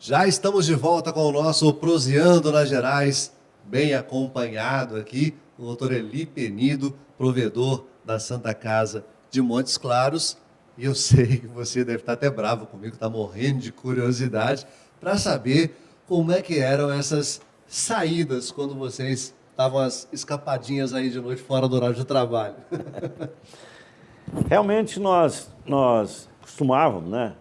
Já estamos de volta com o nosso Proseando nas Gerais, bem acompanhado aqui, o doutor Eli Penido, provedor da Santa Casa de Montes Claros. E eu sei que você deve estar até bravo comigo, está morrendo de curiosidade para saber como é que eram essas saídas quando vocês estavam as escapadinhas aí de noite fora do horário de trabalho. Realmente nós costumávamos, né,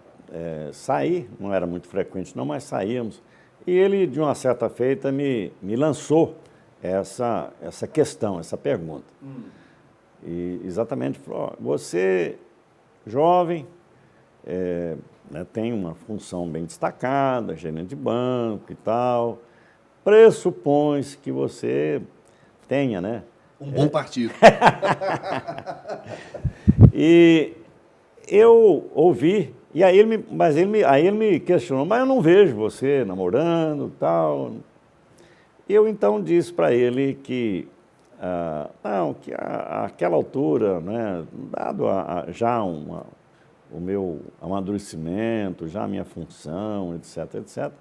sair, não era muito frequente não, mas saíamos. E ele, de uma certa feita, me lançou essa questão, essa pergunta. E exatamente falou, você, jovem, né, tem uma função bem destacada, gerente de banco e tal, pressupõe-se que você tenha, né? Um bom partido. E eu ouvi, e aí ele me questionou, mas eu não vejo você namorando e tal. Eu então disse para ele que, não, que àquela altura, né, dado já o meu amadurecimento, já a minha função, etc, etc,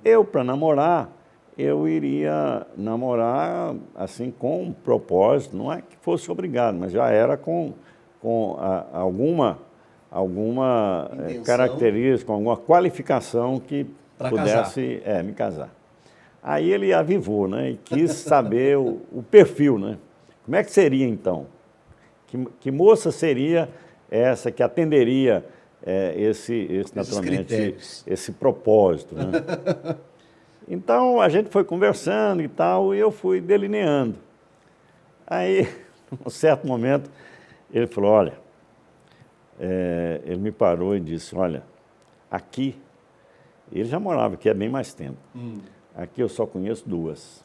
eu, para namorar, eu iria namorar assim com um propósito, não é que fosse obrigado, mas já era com alguma característica, alguma qualificação que Pra pudesse me casar. Aí ele avivou, né, e quis saber o perfil, né? Como é que seria então? Que moça seria essa que atenderia naturalmente, esse propósito, né? Então a gente foi conversando e tal, e eu fui delineando. Aí, num certo momento, ele falou, olha, ele me parou e disse, olha, aqui, ele já morava aqui há bem mais tempo. Aqui eu só conheço duas,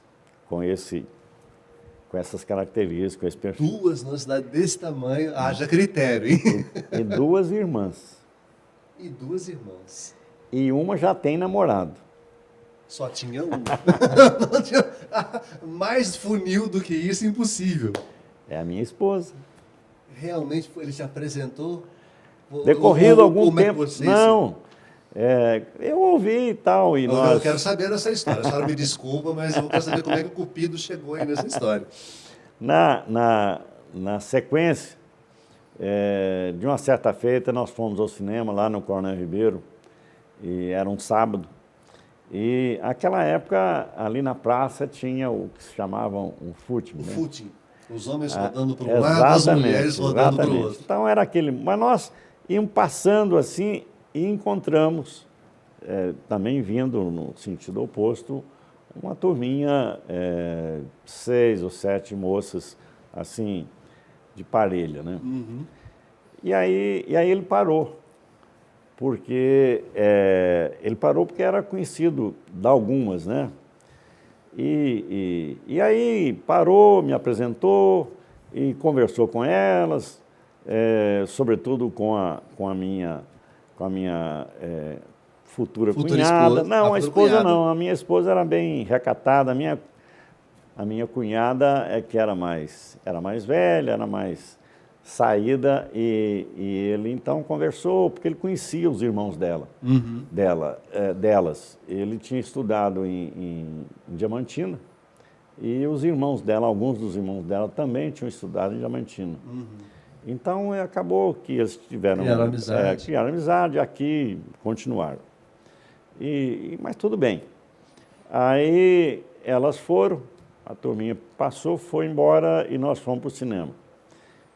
com essas características, com esse perfil. Duas numa cidade desse tamanho, haja critério, hein? E duas irmãs. E duas irmãs. E uma já tem namorado. Só tinha uma. Não tinha... Mais funil do que isso, impossível. É a minha esposa. Realmente ele te apresentou? Decorrido algum tempo. Não. Eu ouvi e tal. E eu quero saber dessa história. A senhora me desculpa, mas eu quero saber como é que o Cupido chegou aí nessa história. Na sequência, de uma certa feita, nós fomos ao cinema lá no Coronel Ribeiro, e era um sábado. E naquela época, ali na praça, tinha o que se chamavam um footing. O footing. Os homens rodando para um lado, as mulheres rodando para o outro. Então era aquele... Mas nós íamos passando assim e encontramos, também vindo no sentido oposto, uma turminha, 6 ou 7 moças, assim, de parelha, né? Uhum. E aí ele parou. Ele parou porque era conhecido de algumas, né? E aí parou, me apresentou e conversou com elas, sobretudo com a minha futura cunhada. Esposa. Não, a esposa não. A minha esposa era bem recatada. A minha cunhada que era mais velha, era mais saída, e ele então conversou, porque ele conhecia os irmãos delas. Ele tinha estudado em Diamantina, e os irmãos dela, alguns dos irmãos dela também tinham estudado em Diamantina. Então acabou que eles criaram amizade, aqui continuaram. Mas tudo bem. Aí elas foram, a turminha passou, foi embora e nós fomos para o cinema.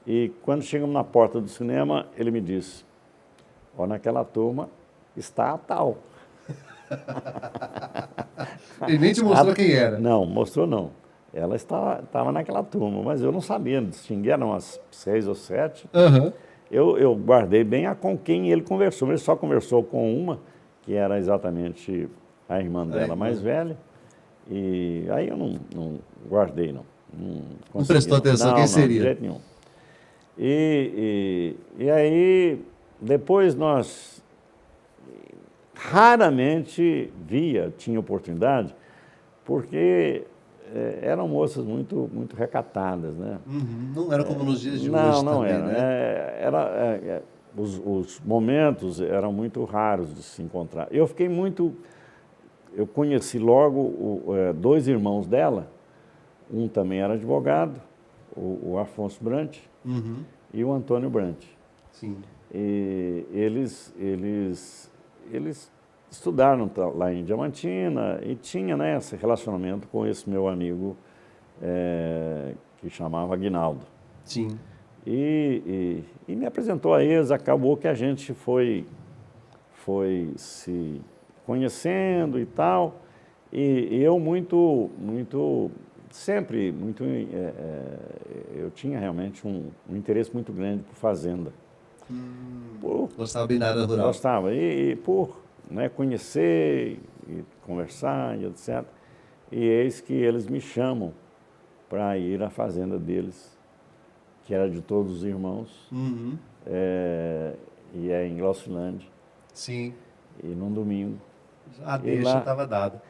E quando chegamos na porta do cinema, ele me disse, naquela turma está a tal. Ele nem te mostrou quem era? Não, mostrou não. Ela estava naquela turma, mas eu não sabia distinguir, eram umas 6 ou 7. Uhum. Eu guardei bem com quem ele conversou, mas ele só conversou com uma, que era exatamente a irmã dela mais velha, e aí eu não guardei, não. Não prestou atenção quem seria? De jeito nenhum. E aí, depois nós raramente tinha oportunidade, porque eram moças muito recatadas, né? Uhum. Não era como nos dias de não, hoje não também, era. né? Os momentos eram muito raros de se encontrar. Eu fiquei muito eu conheci logo dois irmãos dela, um também era advogado, o Afonso Brant Uhum. e o Antônio Brant. Sim. E eles estudaram lá em Diamantina e tinha, né, esse relacionamento com esse meu amigo que chamava Aguinaldo. Sim. E me apresentou a eles, acabou que a gente foi se conhecendo e tal, e eu sempre, eu tinha realmente um interesse muito grande por fazenda. Gostava bem da área rural. Gostava, e por, né, conhecer, e conversar, e etc. E eis que eles me chamam para ir à fazenda deles, que era de todos os irmãos, Uhum. e é em Glaucilândia, Sim. e num domingo. A E deixa lá- estava dada.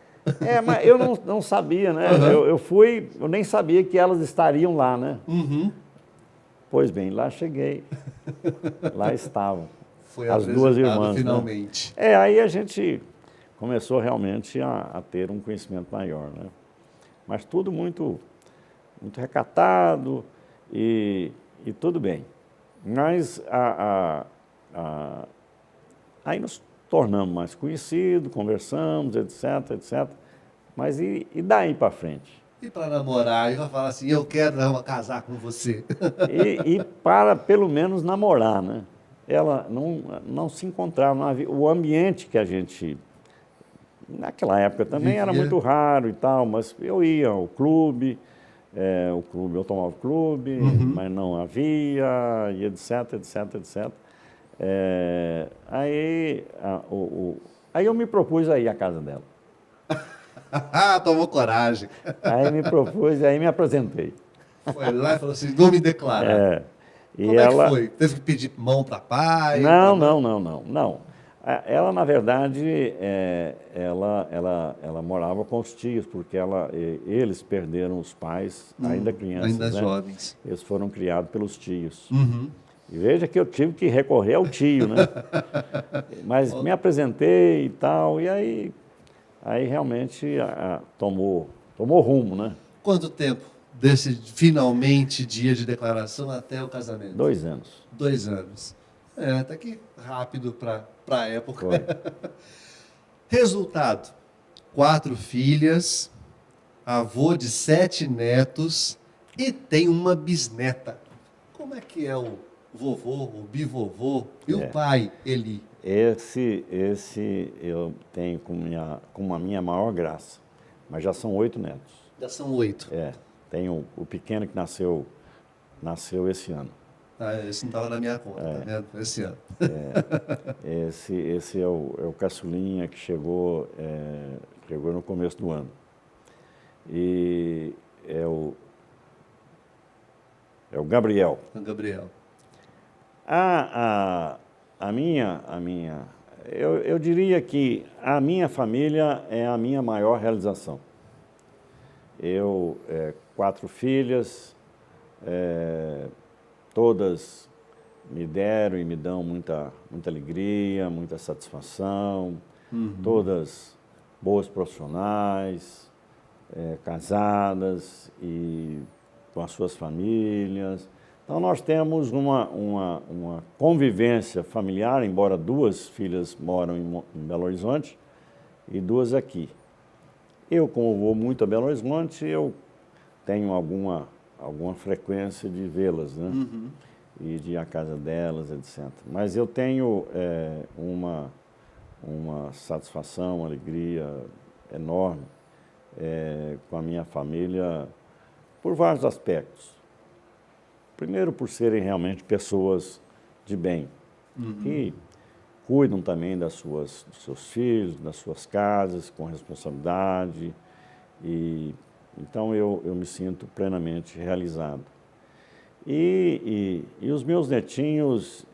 Mas eu não sabia, né? Aham. Eu fui, eu nem sabia que elas estariam lá, né? Uhum. Pois bem, lá cheguei, lá estavam, Foi as duas apresentado irmãs, né? finalmente. Aí a gente começou realmente a ter um conhecimento maior, né? Mas tudo muito recatado e tudo bem. Mas aí nos tornamos mais conhecidos, conversamos, etc, etc. Mas e daí para frente? E para namorar, e vai falar assim, eu quero casar com você. E para, pelo menos, namorar, né? Ela não se encontrava, não havia, o ambiente que a gente... Naquela época também era Vivia. muito raro e tal, mas eu ia ao clube, eu tomava clube, mas não havia, e etc, etc, etc. Aí eu me propus a ir à casa dela. Tomou coragem. Aí me propus, aí me apresentei. Foi lá e falou assim, vou me declarar. E Como é que ela... foi? Teve que pedir mão para pai? Não, pra mãe? não. Ela, na verdade, ela morava com os tios, porque eles perderam os pais, ainda crianças, Ainda né? jovens. Eles foram criados pelos tios. Uhum. E veja que eu tive que recorrer ao tio, né? Mas me apresentei e tal, e aí realmente tomou rumo, né? Quanto tempo desse finalmente dia de declaração até o casamento? 2 anos. 2 anos. Até que rápido para a época. Foi. Resultado: 4 filhas, avô de 7 netos e tem uma bisneta. Como é que é o vovô, o bivovô e o pai, Eli? Esse eu tenho como a minha maior graça, mas já são 8 netos. Já são 8. Tenho o pequeno que nasceu esse ano. Esse não estava na minha conta, tá vendo? Esse ano. Esse é o caçulinha que chegou no começo do ano. E é o Gabriel. O Gabriel. Eu diria que a minha família é a minha maior realização. 4 filhas, todas me deram e me dão muita alegria, muita satisfação, todas boas profissionais, casadas e com as suas famílias. Então, nós temos uma convivência familiar, embora 2 filhas moram em Belo Horizonte e 2 aqui. Eu, como vou muito a Belo Horizonte, eu tenho alguma frequência de vê-las, né? E de ir à casa delas, etc. Mas eu tenho uma satisfação, uma alegria enorme com a minha família por vários aspectos. Primeiro, por serem realmente pessoas de bem, que cuidam também dos seus filhos, das suas casas, com responsabilidade. Então, eu me sinto plenamente realizado. E os meus netinhos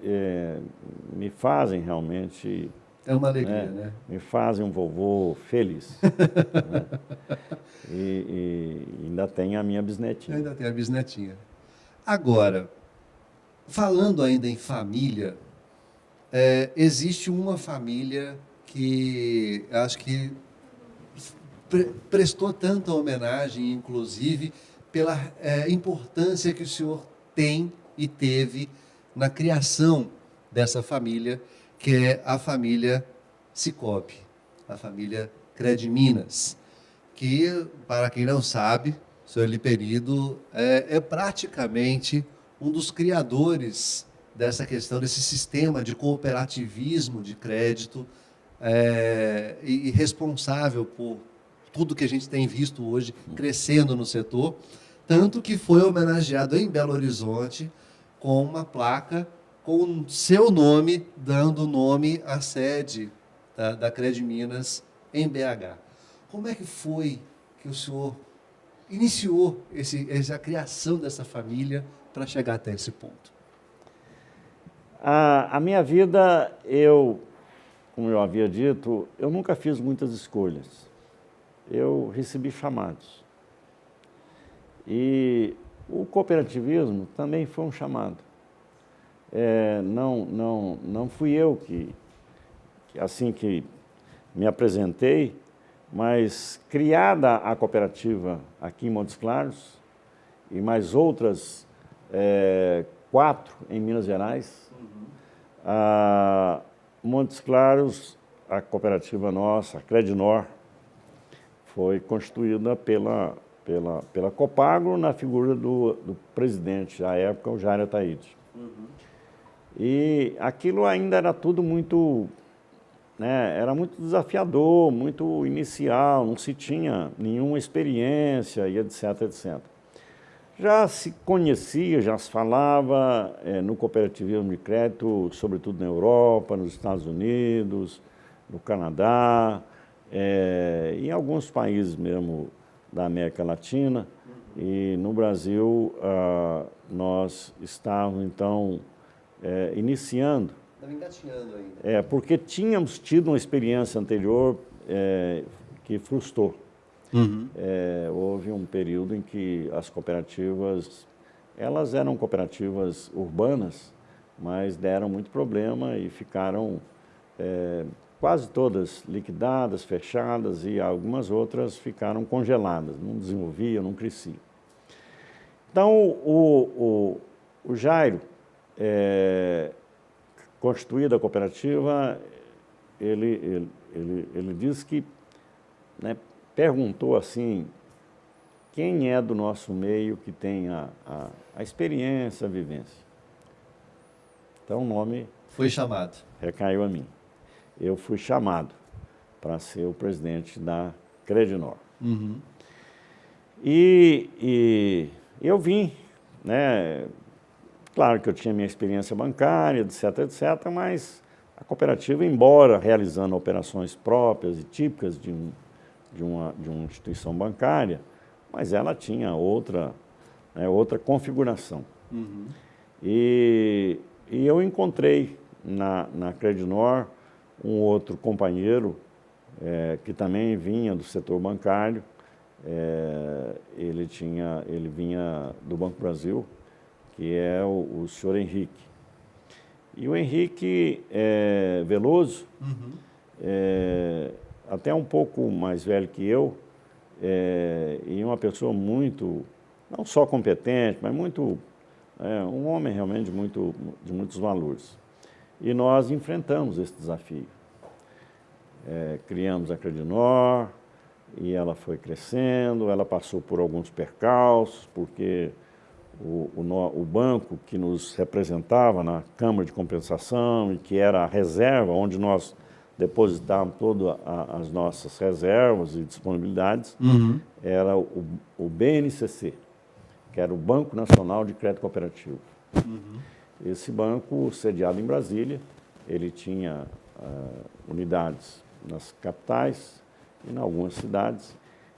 me fazem realmente... É uma alegria, né? Me fazem um vovô feliz. Né? E ainda tem a minha bisnetinha. Ainda tem a bisnetinha. Agora, falando ainda em família, existe uma família que acho que prestou tanta homenagem, inclusive, pela importância que o senhor tem e teve na criação dessa família, que é a família Cicobi, a família Credminas, que, para quem não sabe, o senhor Lipenido é praticamente um dos criadores dessa questão, desse sistema de cooperativismo de crédito, e responsável por tudo que a gente tem visto hoje crescendo no setor, tanto que foi homenageado em Belo Horizonte com uma placa com seu nome, dando nome à sede da Credminas em BH. Como é que foi que o senhor iniciou a criação dessa família para chegar até esse ponto? A minha vida, como eu havia dito, eu nunca fiz muitas escolhas. Eu recebi chamados. E o cooperativismo também foi um chamado. Não fui eu que assim que me apresentei, mas criada a cooperativa aqui em Montes Claros e mais outras 4 em Minas Gerais. Montes Claros, a cooperativa nossa, a Crednor, foi constituída pela Copagro na figura do presidente, à época, o Jair Ataíde. E aquilo ainda era tudo muito, era muito desafiador, muito inicial, não se tinha nenhuma experiência e etc, etc. Já se conhecia, já se falava no cooperativismo de crédito, sobretudo na Europa, nos Estados Unidos, no Canadá, em alguns países mesmo da América Latina. E no Brasil, nós estávamos, então, iniciando. Estava engatinhando ainda. Porque tínhamos tido uma experiência anterior que frustrou. Houve um período em que as cooperativas, elas eram cooperativas urbanas, mas deram muito problema e ficaram quase todas liquidadas, fechadas, e algumas outras ficaram congeladas, não desenvolviam, não cresciam. Então, o Jairo, constituída a cooperativa, ele disse que, perguntou assim, quem é do nosso meio que tem a experiência, a vivência? Então o nome foi chamado. Recaiu a mim. Eu fui chamado para ser o presidente da Crednor. E eu vim, claro que eu tinha minha experiência bancária, etc, etc, mas a cooperativa, embora realizando operações próprias e típicas de uma instituição bancária, mas ela tinha outra configuração. E eu encontrei na Crednor um outro companheiro que também vinha do setor bancário. Ele vinha do Banco Brasil, que é o senhor Henrique. E o Henrique Veloso, até um pouco mais velho que eu, e uma pessoa muito, não só competente, mas muito, um homem realmente de muitos valores. E nós enfrentamos esse desafio. Criamos a Crednor e ela foi crescendo, ela passou por alguns percalços, porque o banco que nos representava na Câmara de Compensação e que era a reserva onde nós depositávamos todas as nossas reservas e disponibilidades, era o BNCC, que era o Banco Nacional de Crédito Cooperativo. Esse banco, sediado em Brasília, ele tinha unidades nas capitais e em algumas cidades.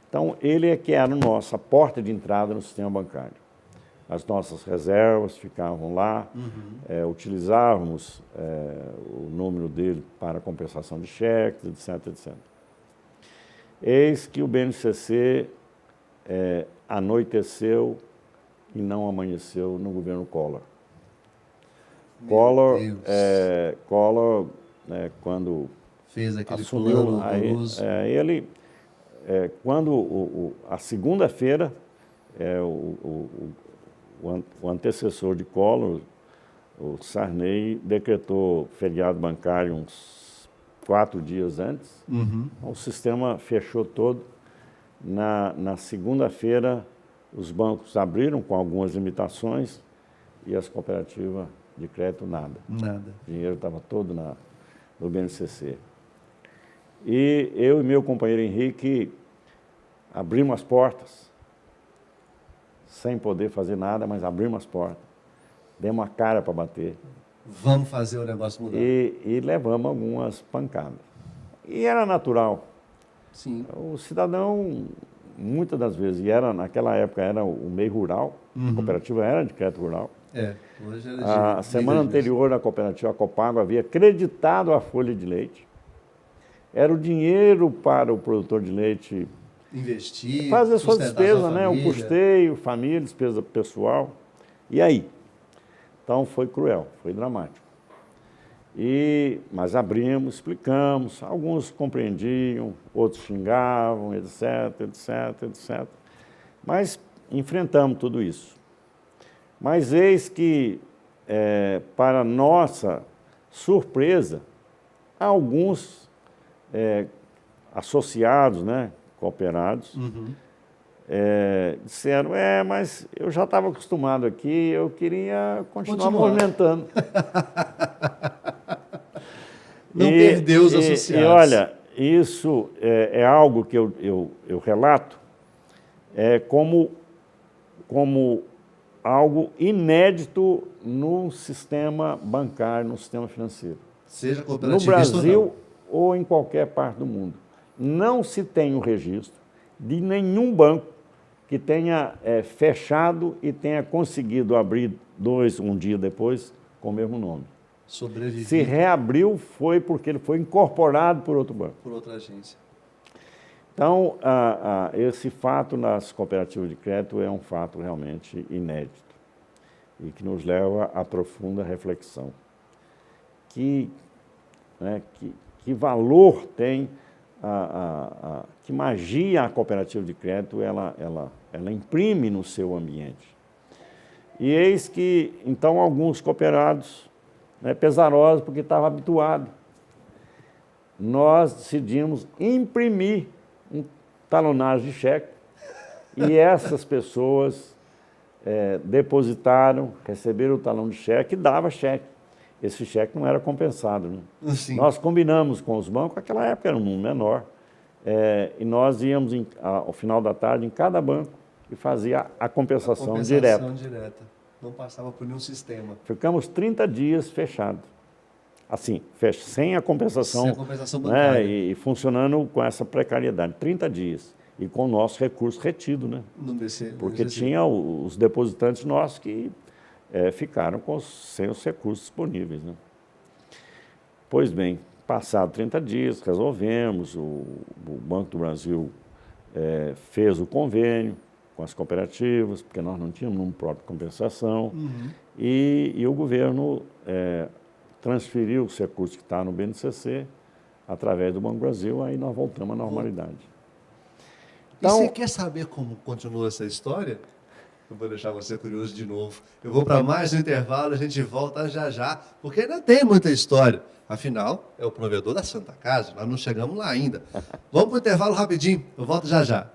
Então, ele é que era a porta de entrada no sistema bancário. As nossas reservas ficavam lá, utilizávamos o número dele para compensação de cheques, etc, etc. Eis que o BNCC anoiteceu e não amanheceu no governo Collor. Collor, quando fez aquele assumiu, plano horroroso. ele quando a segunda-feira, o antecessor de Collor, o Sarney, decretou feriado bancário uns 4 dias antes. O sistema fechou todo. Na segunda-feira, os bancos abriram com algumas limitações e as cooperativas de crédito nada. Nada. O dinheiro estava todo no BNCC. E eu e meu companheiro Henrique abrimos as portas, sem poder fazer nada, mas abrimos as portas. Demos a cara para bater. Vamos fazer o negócio mudar. E levamos algumas pancadas. E era natural. Sim. O cidadão, muitas das vezes, naquela época era o meio rural, a cooperativa era de crédito rural. Hoje era de A semana anterior, a cooperativa Copago havia creditado a folha de leite. Era o dinheiro para o produtor de leite investir, fazer suas despesas, né? O família. custeio, família, despesa pessoal. E aí? Então foi cruel, foi dramático. Mas abrimos, explicamos, alguns compreendiam, outros xingavam, etc, etc, etc. Mas enfrentamos tudo isso. Mas eis que, para nossa surpresa, alguns associados, né, cooperados, disseram, mas eu já estava acostumado aqui, eu queria continuar movimentando. Não perdeu os associados. E olha, isso é algo que eu relato como algo inédito no sistema bancário, no sistema financeiro. Seja No cooperativista Brasil ou em qualquer parte do mundo. Não se tem um registro de nenhum banco que tenha fechado e tenha conseguido abrir um dia depois com o mesmo nome. Sobrevivido. Se reabriu foi porque ele foi incorporado por outro banco. Por outra agência. Então, esse fato nas cooperativas de crédito é um fato realmente inédito e que nos leva a profunda reflexão. Que valor tem, que magia a cooperativa de crédito ela imprime no seu ambiente. E eis que, então, alguns cooperados, pesarosos porque estavam habituados, nós decidimos imprimir um talonagem de cheque e essas pessoas depositaram, receberam o talão de cheque e dava cheque. Esse cheque não era compensado. Né? Sim. Nós combinamos com os bancos, naquela época era um número menor, e nós íamos, ao final da tarde, em cada banco e fazia a compensação direta. Não passava por nenhum sistema. Ficamos 30 dias fechados. Assim, sem a compensação, sem a compensação bancária. E funcionando com essa precariedade. 30 dias. E com o nosso recurso retido, né? Porque tinha os depositantes nossos que ficaram sem os recursos disponíveis. Né? Pois bem, passado 30 dias, resolvemos, o Banco do Brasil fez o convênio com as cooperativas, porque nós não tínhamos um próprio compensação, e o governo transferiu os recursos que estavam no BNCC através do Banco do Brasil, aí nós voltamos à normalidade. Então, e você quer saber como continua essa história? Eu vou deixar você curioso de novo. Eu vou para mais um intervalo, a gente volta já já, porque ainda tem muita história. Afinal, é o provedor da Santa Casa, nós não chegamos lá ainda. Vamos para o intervalo rapidinho, eu volto já já.